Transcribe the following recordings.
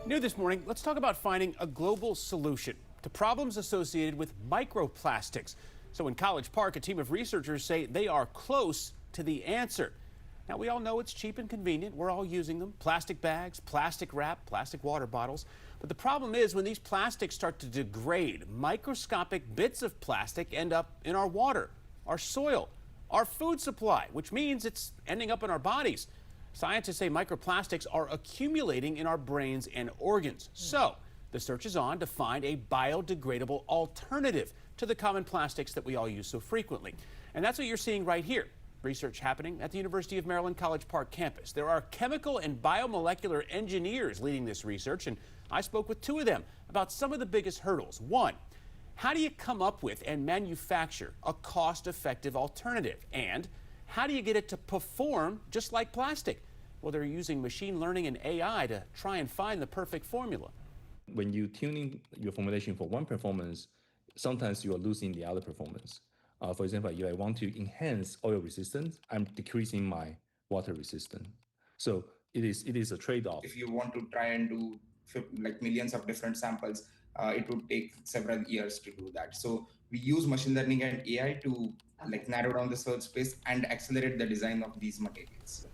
New this morning, let's talk about finding a global solution to problems associated with microplastics. So in College Park, a team of researchers say they are close to the answer. Now, we all know it's cheap and convenient. We're all using them. Plastic bags, plastic wrap, plastic water bottles. But the problem is when these plastics start to degrade, microscopic bits of plastic end up in our water, our soil, our food supply, which means it's ending up in our bodies. Scientists say microplastics are accumulating in our brains and organs. So the search is on to find a biodegradable alternative to the common plastics that we all use so frequently. And that's what you're seeing right here. Research happening at the University of Maryland College Park campus. There are chemical and biomolecular engineers leading this research, and I spoke with two of them about some of the biggest hurdles. One, how do you come up with and manufacture a cost-effective alternative? And how do you get it to perform just like plastic? Well, they're using machine learning and AI to try and find the perfect formula. When you tuning your formulation for one performance, sometimes you are losing the other performance. For example, if I want to enhance oil resistance, I'm decreasing my water resistance. So it is a trade-off. If you want to try and do like millions of different samples, it would take several years to do that. So we use machine learning and AI to narrow down the search space and accelerate the design of these materials.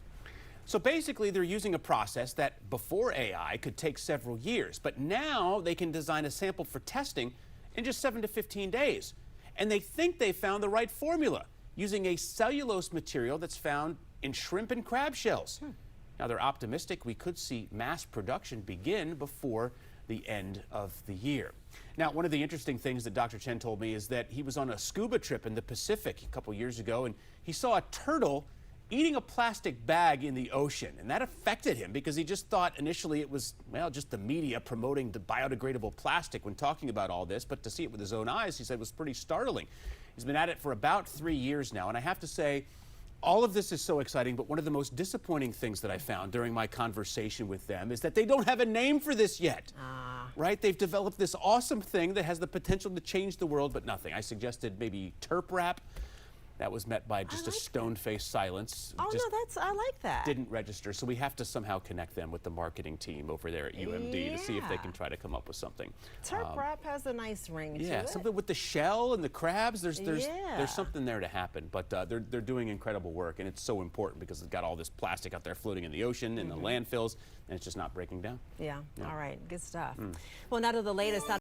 So basically, they're using a process that before AI could take several years, but now they can design a sample for testing in just 7 to 15 days. And they think they found the right formula using a cellulose material that's found in shrimp and crab shells. Now, they're optimistic we could see mass production begin before the end of the year. Now, one of the interesting things that Dr. Chen told me is that he was on a scuba trip in the Pacific a couple years ago, and he saw a turtle eating a plastic bag in the ocean. And that affected him because he just thought initially it was, well, just the media promoting the biodegradable plastic when talking about all this. But to see it with his own eyes, he said, was pretty startling. He's been at it for about 3 years now. And I have to say, all of this is so exciting, but one of the most disappointing things that I found during my conversation with them is that they don't have a name for this yet. Right? They've developed this awesome thing that has the potential to change the world, but nothing. I suggested maybe terp wrap. That was met by just a stone-faced silence. Oh, no, I like that. Didn't register, so we have to somehow connect them with the marketing team over there at UMD to see if they can try to come up with something. Terp wrap has a nice ring to it. Yeah, something with the shell and the crabs. There's something there to happen, but they're doing incredible work, and it's so important because it's got all this plastic out there floating in the ocean and the landfills, and it's just not breaking down. Yeah. All right, good stuff. Well, now to the latest.